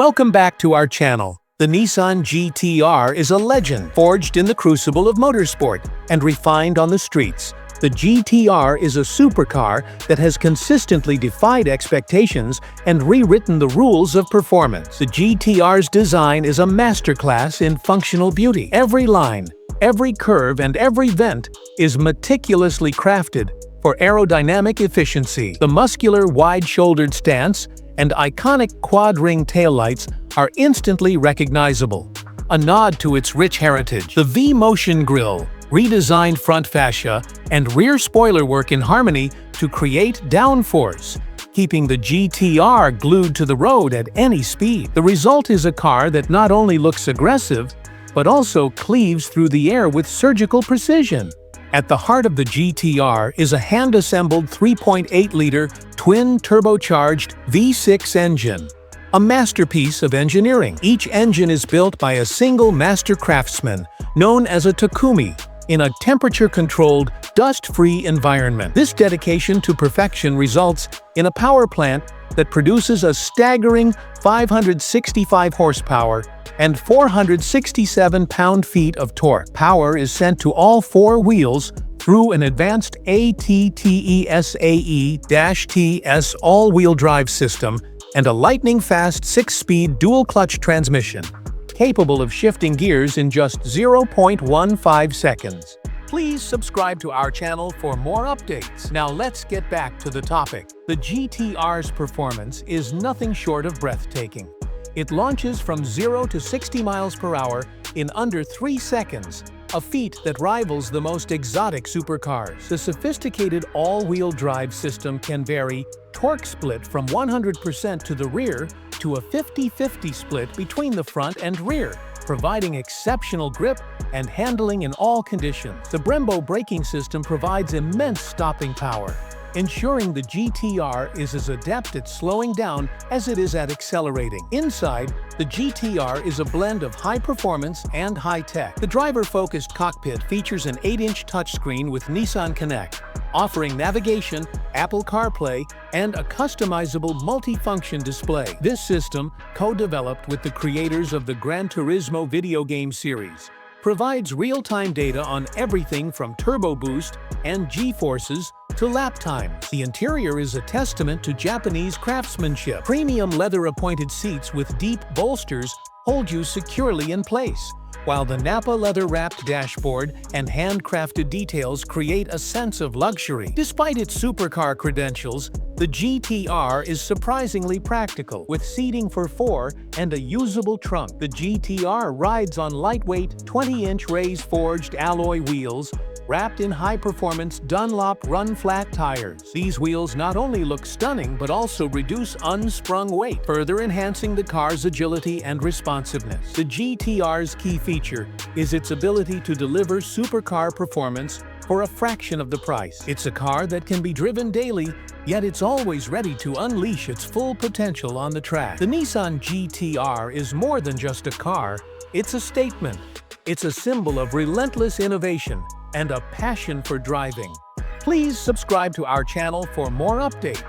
Welcome back to our channel. The Nissan GT-R is a legend, forged in the crucible of motorsport and refined on the streets. The GT-R is a supercar that has consistently defied expectations and rewritten the rules of performance. The GT-R's design is a masterclass in functional beauty. Every line, every curve, and every vent is meticulously crafted for aerodynamic efficiency. The muscular, wide-shouldered stance and iconic quad-ring taillights are instantly recognizable, a nod to its rich heritage. The V-motion grille, redesigned front fascia, and rear spoiler work in harmony to create downforce, keeping the GT-R glued to the road at any speed. The result is a car that not only looks aggressive, but also cleaves through the air with surgical precision. At the heart of the GT-R is a hand-assembled 3.8-liter twin-turbocharged V6 engine, a masterpiece of engineering. Each engine is built by a single master craftsman, known as a Takumi, in a temperature-controlled, dust-free environment. This dedication to perfection results in a power plant that produces a staggering 565 horsepower and 467 pound-feet of torque. Power is sent to all four wheels through an advanced ATTESA E-TS all-wheel drive system and a lightning-fast 6-speed dual-clutch transmission, capable of shifting gears in just 0.15 seconds. Please subscribe to our channel for more updates. Now let's get back to the topic. The GT-R's performance is nothing short of breathtaking. It launches from 0 to 60 miles per hour in under 3 seconds, a feat that rivals the most exotic supercars. The sophisticated all-wheel drive system can vary torque split from 100% to the rear to a 50-50 split between the front and rear, providing exceptional grip and handling in all conditions. The Brembo braking system provides immense stopping power, ensuring the GT-R is as adept at slowing down as it is at accelerating. Inside, the GT-R is a blend of high performance and high tech. The driver-focused cockpit features an 8-inch touchscreen with Nissan Connect, offering navigation, Apple CarPlay, and a customizable multifunction display. This system, co-developed with the creators of the Gran Turismo video game series, provides real-time data on everything from turbo boost and G-forces to lap times. The interior is a testament to Japanese craftsmanship. Premium leather-appointed seats with deep bolsters hold you securely in place, while the Nappa leather-wrapped dashboard and handcrafted details create a sense of luxury. Despite its supercar credentials, the GT-R is surprisingly practical. With seating for 4 and a usable trunk, the GT-R rides on lightweight 20-inch raised-forged alloy wheels wrapped in high-performance Dunlop run-flat tires. These wheels not only look stunning but also reduce unsprung weight, further enhancing the car's agility and responsiveness. The GT-R's key feature is its ability to deliver supercar performance for a fraction of the price. It's a car that can be driven daily, yet it's always ready to unleash its full potential on the track. The Nissan GT-R is more than just a car, it's a statement. It's a symbol of relentless innovation and a passion for driving. Please subscribe to our channel for more updates.